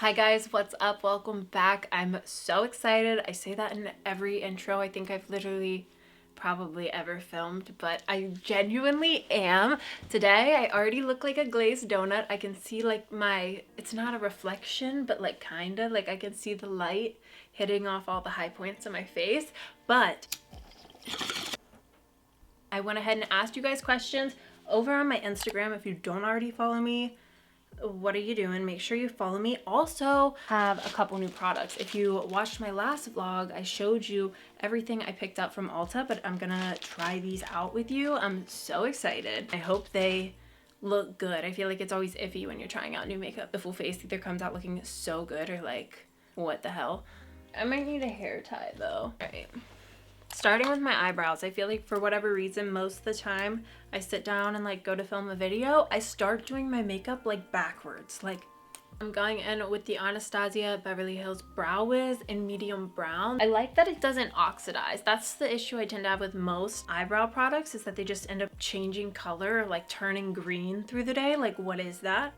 Hi guys, what's up? Welcome back. I'm so excited. I say that in every intro I think I've literally probably ever filmed, but I genuinely am. Today I already look like a glazed donut. I can see like it's not a reflection, but like kinda, like I can see the light hitting off all the high points of my face. But I went ahead and asked you guys questions over on my Instagram. If you don't already follow me, what are you doing? Make sure you follow me. Also have a couple new products. If you watched my last vlog, I showed you everything I picked up from Ulta, but I'm gonna try these out with you. I'm so excited. I hope they look good. I feel like it's always iffy when you're trying out new makeup. The full face either comes out looking so good or like, what the hell? I might need a hair tie though. All right. Starting with my eyebrows, I feel like for whatever reason, most of the time I sit down and like go to film a video, I start doing my makeup like backwards. Like I'm going in with the Anastasia Beverly Hills Brow Wiz in medium brown. I like that it doesn't oxidize. That's the issue I tend to have with most eyebrow products, is that they just end up changing color, or like turning green through the day. Like, what is that?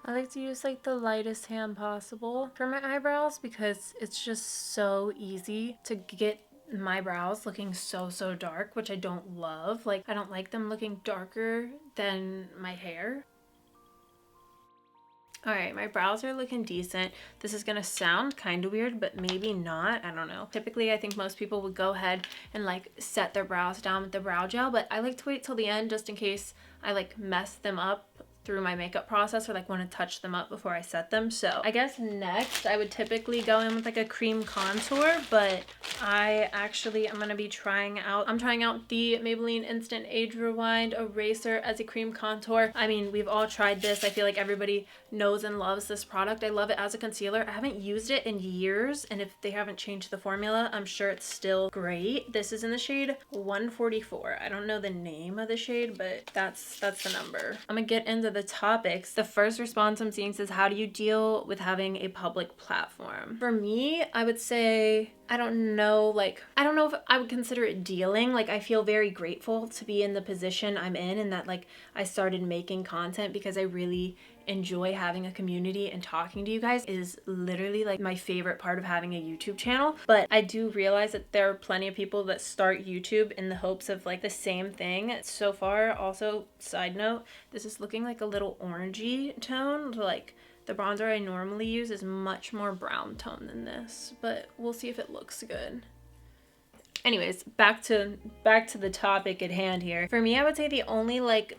I like to use like the lightest hand possible for my eyebrows because it's just so easy to get my brows looking so dark, which I don't love. Like, I don't like them looking darker than my hair. All right, my brows are looking decent. This is gonna sound kind of weird, but maybe not. I don't know. Typically, I think most people would go ahead and like set their brows down with the brow gel, but I like to wait till the end just in case I like mess them up through my makeup process or like want to touch them up before I set them. So I guess next I would typically go in with like a cream contour, but I'm gonna be trying out the Maybelline Instant Age Rewind Eraser as a cream contour. I mean, we've all tried this. I feel like everybody knows and loves this product. I love it as a concealer. I haven't used it in years, and if they haven't changed the formula, I'm sure it's still great. This is in the shade 144. I don't know the name of the shade, but that's the number. I'm gonna get into the topics. The first response I'm seeing says, how do you deal with having a public platform? For me, I would say, I don't know if I would consider it dealing. Like, I feel very grateful to be in the position I'm in, and that like I started making content because I really enjoy having a community, and talking to you guys is literally like my favorite part of having a YouTube channel. But I do realize that there are plenty of people that start YouTube in the hopes of like the same thing. So far, also, side note, this is looking like a little orangey tone. Like, the bronzer I normally use is much more brown tone than this, but we'll see if it looks good. Anyways, back to the topic at hand here. For me, I would say the only like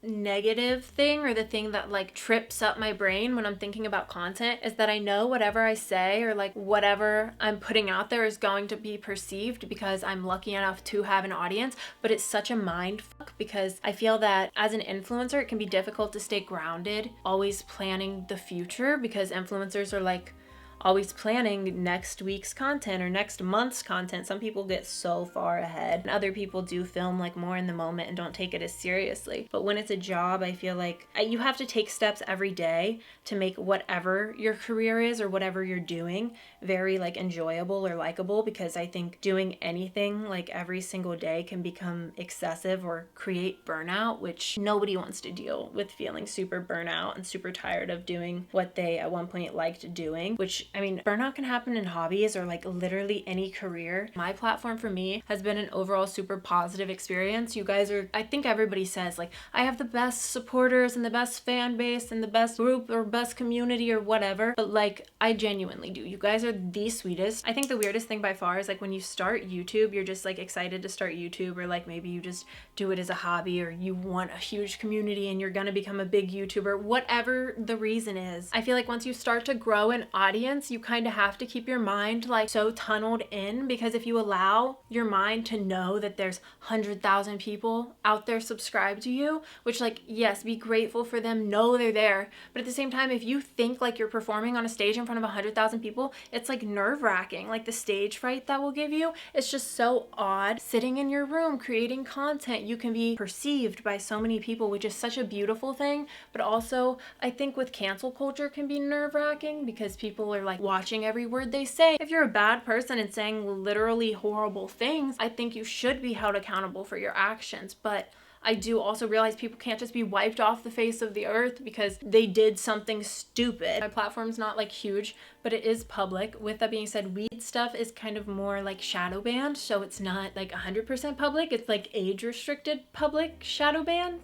negative thing, or the thing that like trips up my brain when I'm thinking about content, is that I know whatever I say or like whatever I'm putting out there is going to be perceived because I'm lucky enough to have an audience. But it's such a mind fuck, because I feel that as an influencer it can be difficult to stay grounded, always planning the future, because influencers are like always planning next week's content or next month's content. Some people get so far ahead, and other people do film like more in the moment and don't take it as seriously. But when it's a job, I feel like you have to take steps every day to make whatever your career is or whatever you're doing very like enjoyable or likable, because I think doing anything like every single day can become excessive or create burnout, which nobody wants to deal with, feeling super burnout and super tired of doing what they at one point liked doing. Which, I mean, burnout can happen in hobbies or like literally any career. My platform for me has been an overall super positive experience. You guys are, I think everybody says like, I have the best supporters and the best fan base and the best group or best community or whatever, but like I genuinely do. You guys are the sweetest. I think the weirdest thing by far is like when you start YouTube, you're just like excited to start YouTube, or like maybe you just do it as a hobby, or you want a huge community and you're gonna become a big YouTuber, whatever the reason is. I feel like once you start to grow an audience, you kind of have to keep your mind like so tunneled in, because if you allow your mind to know that there's 100,000 people out there subscribed to you, which like, yes, be grateful for them, know they're there, but at the same time, if you think like you're performing on a stage in front of 100,000 people, it's like nerve-wracking. Like the stage fright that will give you, it's just so odd. Sitting in your room creating content, you can be perceived by so many people, which is such a beautiful thing. But also, I think with cancel culture can be nerve-wracking, because people are like watching every word they say. If you're a bad person and saying literally horrible things, I think you should be held accountable for your actions. But I do also realize people can't just be wiped off the face of the earth because they did something stupid. My platform's not like huge, but it is public. With that being said, weed stuff is kind of more like shadow banned, so it's not like 100% public. It's like age restricted public, shadow banned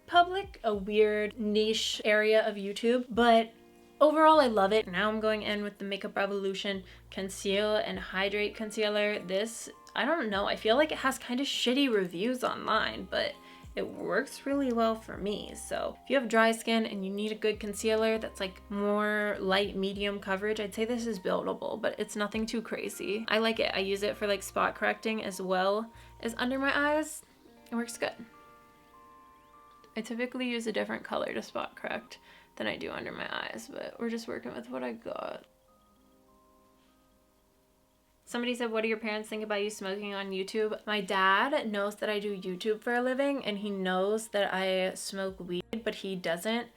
public, a weird niche area of YouTube, but overall I love it. Now I'm going in with the Makeup Revolution Conceal and Hydrate Concealer. This, I don't know, I feel like it has kind of shitty reviews online, but it works really well for me. So if you have dry skin and you need a good concealer that's like more light medium coverage, I'd say this is buildable, but it's nothing too crazy. I like it. I use it for like spot correcting as well as under my eyes. It works good. I typically use a different color to spot correct than I do under my eyes, but we're just working with what I got. Somebody said, what do your parents think about you smoking on YouTube? My dad knows that I do YouTube for a living, and he knows that I smoke weed, but he doesn't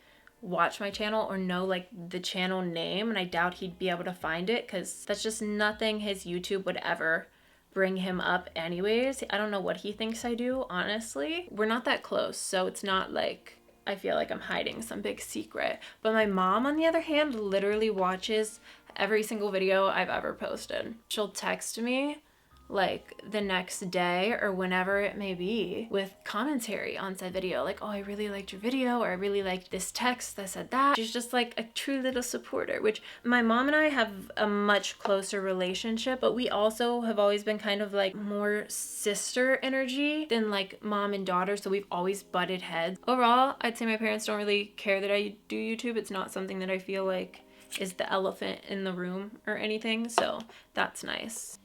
watch my channel or know like the channel name, and I doubt he'd be able to find it because that's just nothing his YouTube would ever bring him up anyways. I don't know what he thinks I do, honestly. We're not that close, so it's not like I feel like I'm hiding some big secret. But my mom, on the other hand, literally watches every single video I've ever posted. She'll text me like the next day or whenever it may be with commentary on said video, like, oh, I really liked your video, or I really liked this text that said that. She's just like a true little supporter, which my mom and I have a much closer relationship, but we also have always been kind of like more sister energy than like mom and daughter, so we've always butted heads. Overall, I'd say my parents don't really care that I do YouTube. It's not something that I feel like is the elephant in the room or anything, so that's nice.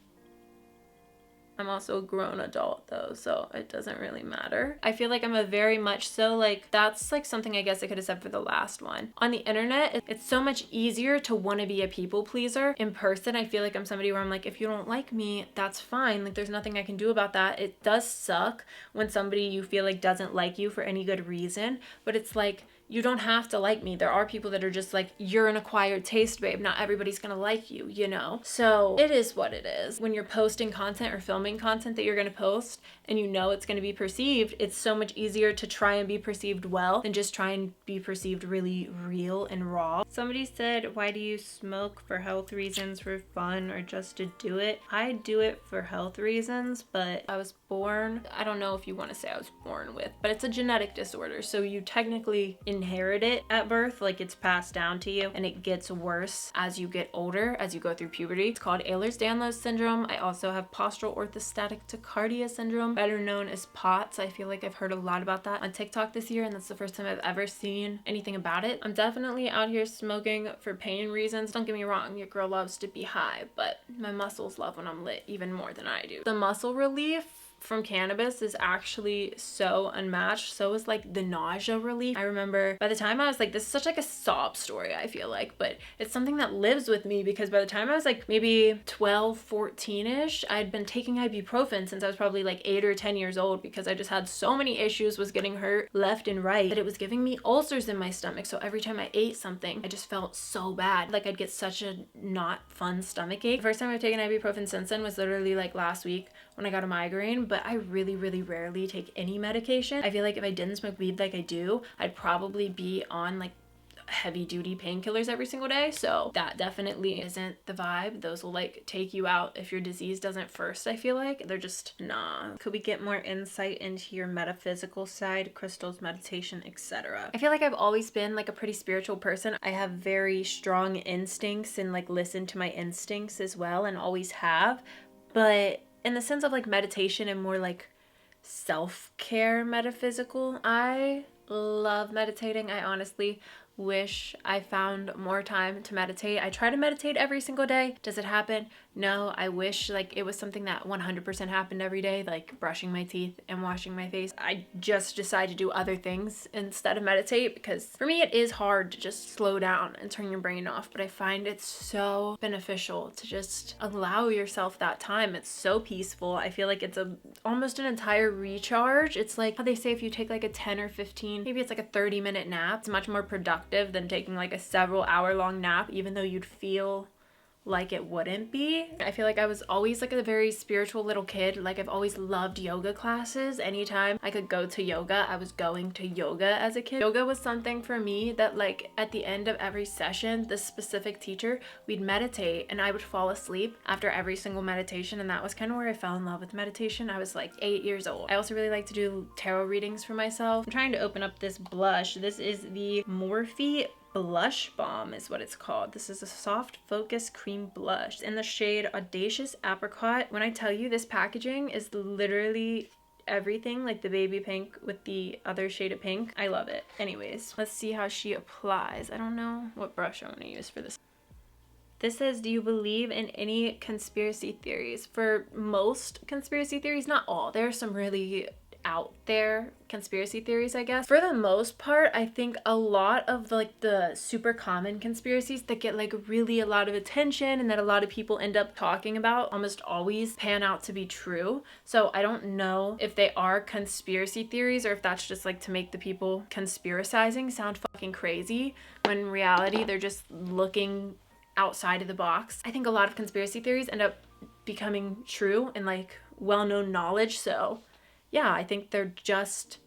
I'm also a grown adult though, so it doesn't really matter. I feel like I'm a very much so like, that's like something I guess I could have said for the last one. On the internet, it's so much easier to want to be a people pleaser. In person, I feel like I'm somebody where I'm like, if you don't like me, that's fine. Like there's nothing I can do about that. It does suck when somebody you feel like doesn't like you for any good reason, but it's like, you don't have to like me. There are people that are just like, you're an acquired taste, babe. Not everybody's gonna like you, you know? So it is what it is. When you're posting content or filming content that you're gonna post and you know it's gonna be perceived, it's so much easier to try and be perceived well than just try and be perceived really real and raw. Somebody said, why do you smoke? For health reasons, for fun, or just to do it? I do it for health reasons, but I was born, I don't know if you want to say I was born with, but it's a genetic disorder. So you technically inherit it at birth, like it's passed down to you, and it gets worse as you get older, as you go through puberty. It's called Ehlers-Danlos syndrome. I also have postural orthostatic tachycardia syndrome, better known as POTS. I feel like I've heard a lot about that on TikTok this year, and that's the first time I've ever seen anything about it. I'm definitely out here smoking for pain reasons. Don't get me wrong, your girl loves to be high, but my muscles love when I'm lit even more than I do. The muscle relief from cannabis is actually so unmatched. So is like the nausea relief. I remember by the time I was like, this is such like a sob story, I feel like, but it's something that lives with me because by the time I was like maybe 12, 14-ish, I'd been taking ibuprofen since I was probably like 8 or 10 years old because I just had so many issues, was getting hurt left and right, that it was giving me ulcers in my stomach. So every time I ate something, I just felt so bad. Like I'd get such a not fun stomach ache. The first time I've taken ibuprofen since then was literally like last week when I got a migraine, but I really, really rarely take any medication. I feel like if I didn't smoke weed like I do, I'd probably be on like heavy duty painkillers every single day. So that definitely isn't the vibe. Those will like take you out if your disease doesn't first, I feel like. They're just, nah. Could we get more insight into your metaphysical side, crystals, meditation, etc.? I feel like I've always been like a pretty spiritual person. I have very strong instincts and like listen to my instincts as well, and always have. But in the sense of like meditation and more like self-care metaphysical, I love meditating. I honestly wish I found more time to meditate. I try to meditate every single day. Does it happen? No. I wish like it was something that 100% happened every day, like brushing my teeth and washing my face. I just decide to do other things instead of meditate because for me it is hard to just slow down and turn your brain off, but I find it's so beneficial to just allow yourself that time. It's so peaceful. I feel like it's almost an entire recharge. It's like how they say if you take like a 10 or 15, maybe it's like a 30-minute nap, it's much more productive than taking like a several hour long nap, even though you'd feel like it wouldn't be. I feel like I was always like a very spiritual little kid. Like I've always loved yoga classes. Anytime I could go to yoga, I was going to yoga as a kid. Yoga was something for me that like at the end of every session, this specific teacher, we'd meditate and I would fall asleep after every single meditation, and that was kind of where I fell in love with meditation. I was like 8 years old. I also really like to do tarot readings for myself. I'm trying to open up this blush. This is the Morphe Blush Balm is what it's called. This is a soft focus cream blush in the shade Audacious Apricot. When I tell you, this packaging is literally everything, like the baby pink with the other shade of pink. I love it. Anyways, let's see how she applies. I don't know what brush I want to use for this. This says, do you believe in any conspiracy theories? For most conspiracy theories, not all. There are some really out there conspiracy theories, I guess. For the most part, I think a lot of the super common conspiracies that get like really a lot of attention and that a lot of people end up talking about almost always pan out to be true. So I don't know if they are conspiracy theories or if that's just like to make the people conspiracizing sound fucking crazy, when in reality they're just looking outside of the box. I think a lot of conspiracy theories end up becoming true and like well-known knowledge. So yeah, I think they're just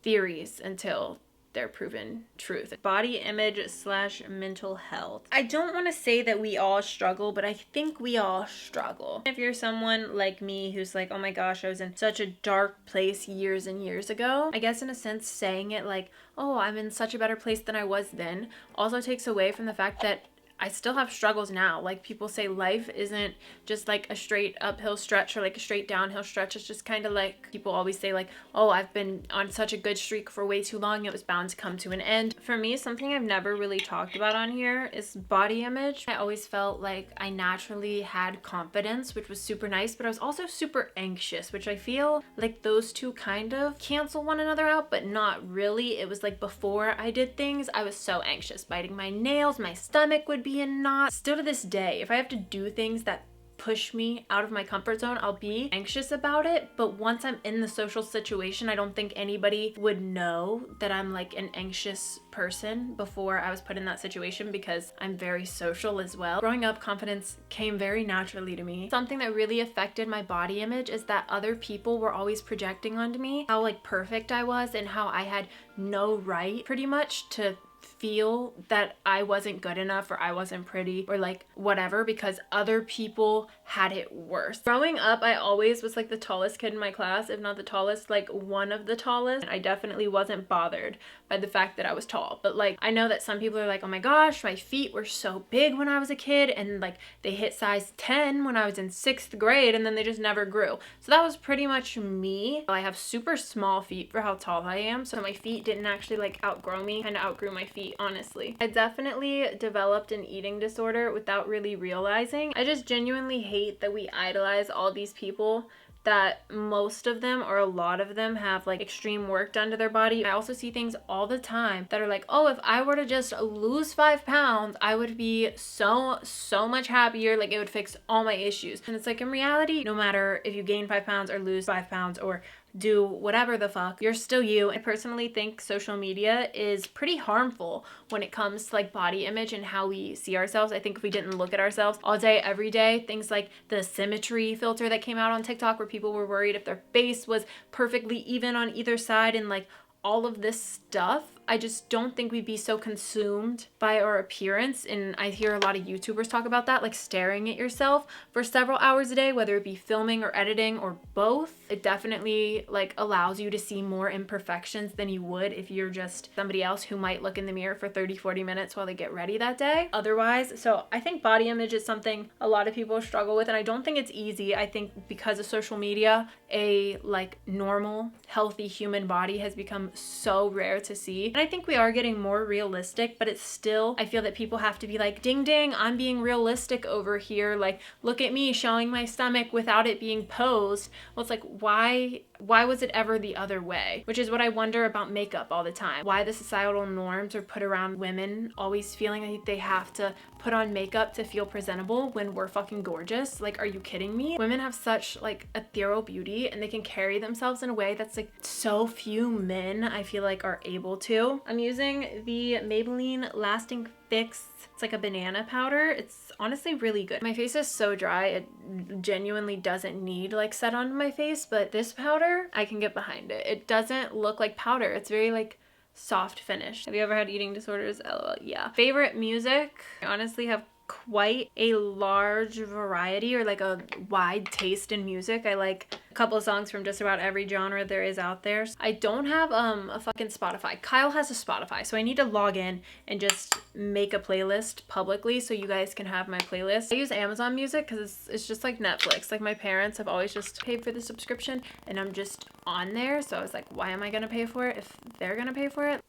theories until they're proven truth. Body image / mental health. I don't want to say that we all struggle, but I think we all struggle. If you're someone like me who's like, oh my gosh, I was in such a dark place years and years ago, I guess in a sense saying it like, oh, I'm in such a better place than I was then, also takes away from the fact that I still have struggles now. Like people say life isn't just like a straight uphill stretch or like a straight downhill stretch. It's just kind of like people always say like, oh, I've been on such a good streak for way too long. It was bound to come to an end. For me, something I've never really talked about on here is body image. I always felt like I naturally had confidence, which was super nice, but I was also super anxious, which I feel like those two kind of cancel one another out, but not really. It was like before I did things, I was so anxious, biting my nails, my stomach would be in knots. Still to this day, if I have to do things that push me out of my comfort zone, I'll be anxious about it. But once I'm in the social situation, I don't think anybody would know that I'm like an anxious person before I was put in that situation, because I'm very social as well. Growing up, confidence came very naturally to me. Something that really affected my body image is that other people were always projecting onto me how like perfect I was and how I had no right pretty much to feel that I wasn't good enough or I wasn't pretty or like whatever, because other people had it worse. Growing up, I always was like the tallest kid in my class, if not the tallest, like one of the tallest. I definitely wasn't bothered by the fact that I was tall. But like I know that some people are like, oh my gosh, my feet were so big when I was a kid, and like they hit size 10 when I was in 6th grade and then they just never grew. So that was pretty much me. I have super small feet for how tall I am, so my feet didn't actually like outgrow me. Kind of outgrew my feet, honestly. I definitely developed an eating disorder without really realizing. I just genuinely hate that we idolize all these people that most of them or a lot of them have like extreme work done to their body. I also see things all the time that are like, oh, if I were to just lose 5 pounds, I would be so much happier. Like it would fix all my issues. And it's like, in reality, no matter if you gain 5 pounds or lose 5 pounds or do whatever the fuck, you're still you. I personally think social media is pretty harmful when it comes to like body image and how we see ourselves. I think if we didn't look at ourselves all day, every day, things like the symmetry filter that came out on TikTok where people were worried if their face was perfectly even on either side and like all of this stuff, I just don't think we'd be so consumed by our appearance. And I hear a lot of YouTubers talk about that, like staring at yourself for several hours a day, whether it be filming or editing or both. It definitely like allows you to see more imperfections than you would if you're just somebody else who might look in the mirror for 30-40 minutes while they get ready that day. Otherwise, so I think body image is something a lot of people struggle with, and I don't think it's easy. I think because of social media, a like normal, healthy human body has become so rare to see. And I think we are getting more realistic, but it's still, I feel that people have to be like, ding ding, I'm being realistic over here. Like, look at me showing my stomach without it being posed. Well, it's like, why was it ever the other way? Which is what I wonder about makeup all the time. Why the societal norms are put around women always feeling like they have to put on makeup to feel presentable when we're fucking gorgeous. Like, are you kidding me? Women have such like ethereal beauty and they can carry themselves in a way that's like so few men I feel like are able to. I'm using the Maybelline Lasting Fix. It's like a banana powder. It's honestly really good. My face is so dry, it genuinely doesn't need like set onto my face, but this powder, I can get behind it. It doesn't look like powder. It's very like soft finish. Have you ever had eating disorders? LOL. Yeah. Favorite music? I honestly have quite a large variety, or like a wide taste in music. I like a couple of songs from just about every genre there is out there. I don't have a fucking Spotify. Kyle has a Spotify, so I need to log in and just make a playlist publicly so you guys can have my playlist. I use Amazon Music because it's just like Netflix. Like my parents have always just paid for the subscription and I'm just on there, so I was like, why am I gonna pay for it if they're gonna pay for it?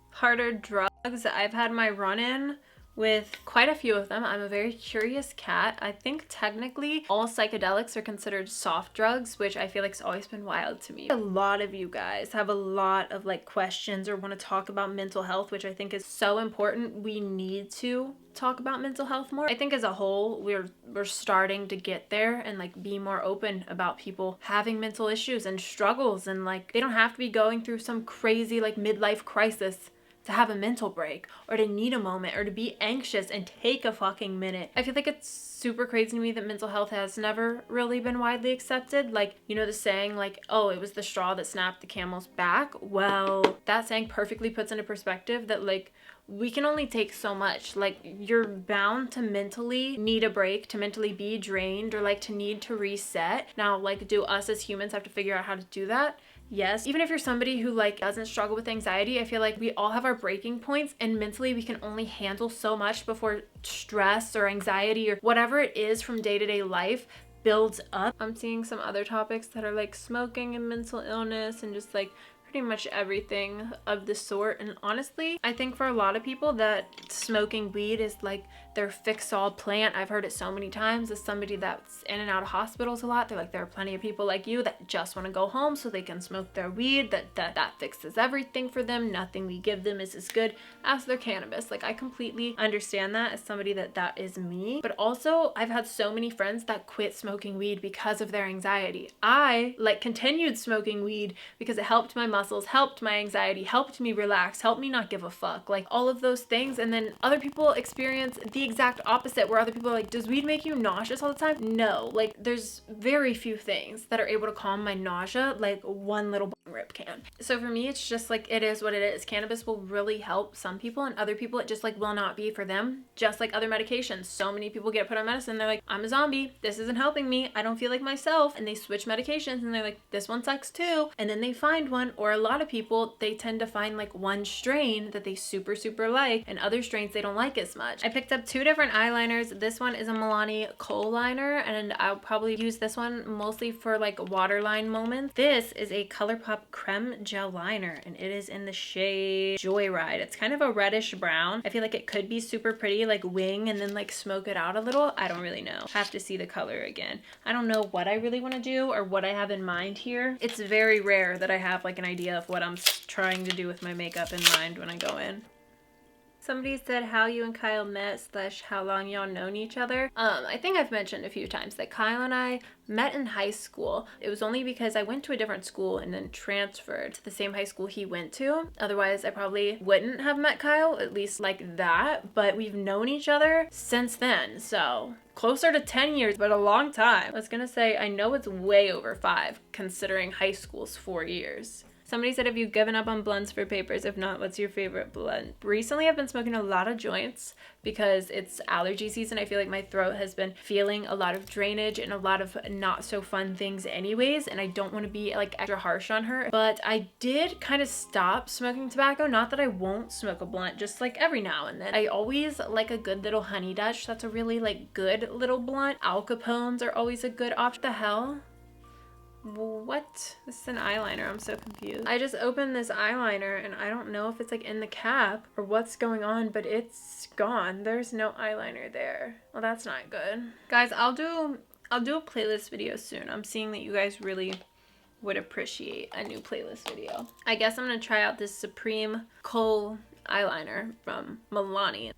Harder drugs. I've had my run-in with quite a few of them. I'm a very curious cat. I think technically all psychedelics are considered soft drugs, which I feel like has always been wild to me. A lot of you guys have a lot of like questions or want to talk about mental health, which I think is so important. We need to talk about mental health more. I think as a whole, we're starting to get there and like be more open about people having mental issues and struggles, and like they don't have to be going through some crazy like midlife crisis to have a mental break or to need a moment or to be anxious and take a fucking minute. I feel like it's super crazy to me that mental health has never really been widely accepted. Like, you know the saying like, oh, it was the straw that snapped the camel's back? Well, that saying perfectly puts into perspective that like we can only take so much. Like you're bound to mentally need a break, to mentally be drained, or like to need to reset. Now, like, do us as humans have to figure out how to do that? Yes. Even if you're somebody who like doesn't struggle with anxiety, I feel like we all have our breaking points, and mentally we can only handle so much before stress or anxiety or whatever it is from day-to-day life builds up. I'm seeing some other topics that are like smoking and mental illness and just like pretty much everything of the sort. And honestly, I think for a lot of people that smoking weed is like their fix-all plant. I've heard it so many times as somebody that's in and out of hospitals a lot. They're like, there are plenty of people like you that just want to go home so they can smoke their weed, that fixes everything for them. Nothing we give them is as good as their cannabis. Like I completely understand that as somebody that is me. But also I've had so many friends that quit smoking weed because of their anxiety. I like continued smoking weed because it helped my muscles, helped my anxiety, helped me relax, helped me not give a fuck, like all of those things. And then other people experience the exact opposite, where other people are like, does weed make you nauseous all the time? No, like there's very few things that are able to calm my nausea like one little rip can. So for me, it's just like, it is what it is. Cannabis will really help some people, and other people it just like will not be for them. Just like other medications, so many people get put on medicine, they're like, I'm a zombie, this isn't helping me, I don't feel like myself, and they switch medications and they're like, this one sucks too, and then they find one. Or a lot of people, they tend to find like one strain that they super like, and other strains they don't like as much. I picked up two different eyeliners. This one is a Milani kohl liner, and I'll probably use this one mostly for like waterline moments. This is a ColourPop creme gel liner, and it is in the shade Joyride. It's kind of a reddish brown. I feel like it could be super pretty, like wing and then like smoke it out a little. I don't really know. Have to see the color again. I don't know what I really want to do or what I have in mind here. It's very rare that I have like an idea of what I'm trying to do with my makeup in mind when I go in. Somebody said how you and Kyle met / how long y'all known each other. I think I've mentioned a few times that Kyle and I met in high school. It was only because I went to a different school and then transferred to the same high school he went to. Otherwise, I probably wouldn't have met Kyle, at least like that. But we've known each other since then, so closer to 10 years, but a long time. I was gonna say, I know it's way over 5, considering high school's 4 years. Somebody said, have you given up on blunts for papers? If not, what's your favorite blunt? Recently, I've been smoking a lot of joints because it's allergy season. I feel like my throat has been feeling a lot of drainage and a lot of not so fun things anyways, and I don't want to be like extra harsh on her. But I did kind of stop smoking tobacco. Not that I won't smoke a blunt, just like every now and then. I always like a good little honey Dutch. That's a really like good little blunt. Al Capones are always a good option. The hell? What? This is an eyeliner. I'm so confused. I just opened this eyeliner and I don't know if it's like in the cap or what's going on, but it's gone. There's no eyeliner there. Well, that's not good. Guys, I'll do a playlist video soon. I'm seeing that you guys really would appreciate a new playlist video. I guess I'm gonna try out this Supreme Kohl eyeliner from Milani.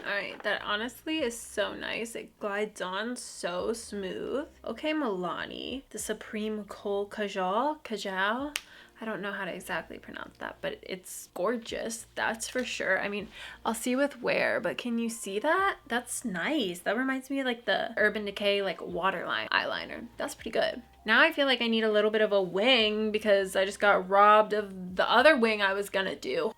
Alright, that honestly is so nice. It glides on so smooth. Okay, Milani. The Supreme Kohl Kajal? I don't know how to exactly pronounce that, but it's gorgeous, that's for sure. I mean, I'll see with where, but can you see that? That's nice. That reminds me of like the Urban Decay like waterline eyeliner. That's pretty good. Now I feel like I need a little bit of a wing because I just got robbed of the other wing I was gonna do.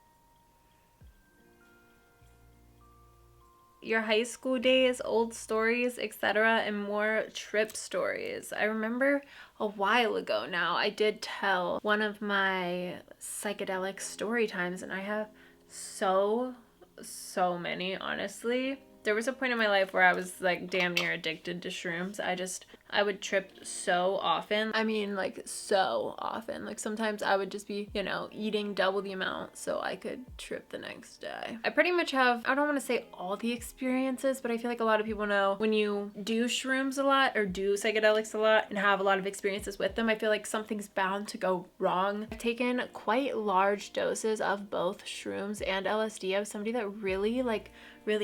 Your high school days, old stories, etc., and more trip stories. I remember a while ago now, I did tell one of my psychedelic story times, and I have so many, honestly. There was a point in my life where I was like damn near addicted to shrooms. I would trip so often. I mean, like so often. Like sometimes I would just be, you know, eating double the amount so I could trip the next day. I pretty much have, I don't want to say all the experiences, but I feel like a lot of people know when you do shrooms a lot or do psychedelics a lot and have a lot of experiences with them, I feel like something's bound to go wrong. I've taken quite large doses of both shrooms and LSD. I was somebody that really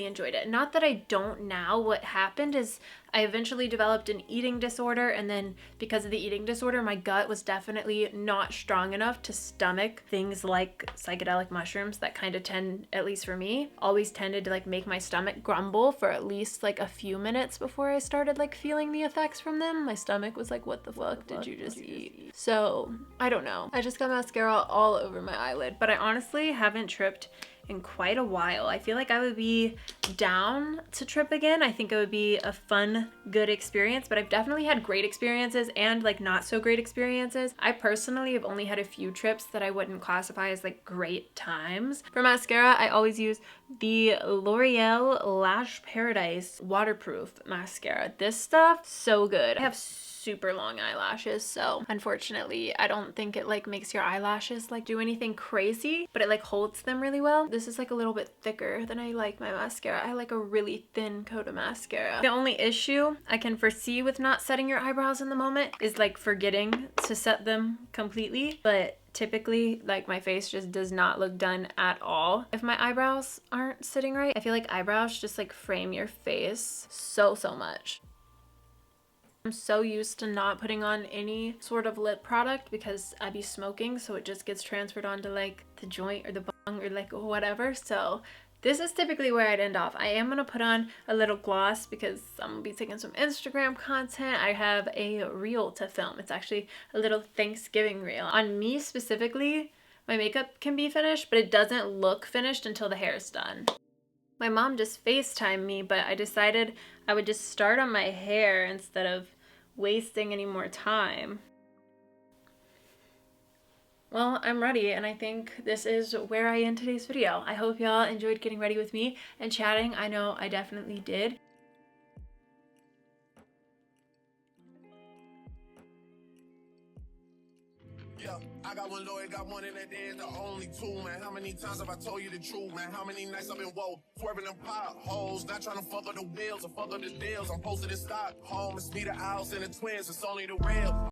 enjoyed it. Not that I don't now. What happened is I eventually developed an eating disorder, and then because of the eating disorder, my gut was definitely not strong enough to stomach things like psychedelic mushrooms that kind of tend, at least for me, always tended to like make my stomach grumble for at least like a few minutes before I started like feeling the effects from them. My stomach was like, what the fuck did you just eat? So I don't know. I just got mascara all over my eyelid, but I honestly haven't tripped in quite a while. I feel like I would be down to trip again. I think it would be a fun, good experience, but I've definitely had great experiences and like not so great experiences. I personally have only had a few trips that I wouldn't classify as like great times. For mascara, I always use the L'Oreal Lash Paradise waterproof mascara. This stuff, so good. I have super long eyelashes, so unfortunately I don't think it like makes your eyelashes like do anything crazy, but it like holds them really well. This is like a little bit thicker than I like my mascara. I like a really thin coat of mascara. The only issue I can foresee with not setting your eyebrows in the moment is like forgetting to set them completely, but typically like my face just does not look done at all if my eyebrows aren't sitting right. I feel like eyebrows just like frame your face so much. I'm so used to not putting on any sort of lip product because I be smoking, so it just gets transferred onto like the joint or the bung or like whatever. So this is typically where I'd end off. I am gonna put on a little gloss because I'm gonna be taking some Instagram content. I have a reel to film. It's actually a little Thanksgiving reel. On me specifically, my makeup can be finished, but it doesn't look finished until the hair is done. My mom just FaceTimed me, but I decided I would just start on my hair instead of wasting any more time. Well, I'm ready, and I think this is where I end today's video. I hope y'all enjoyed getting ready with me and chatting. I know I definitely did. Yeah, I got one lawyer, got one in that day, the only two, man. How many times have I told you the truth, man? How many nights I've been woke, swerving them potholes, not trying to fuck up the wheels or fuck up the deals. I'm posted in stock, home, it's me, the owls, and the twins, it's only the real.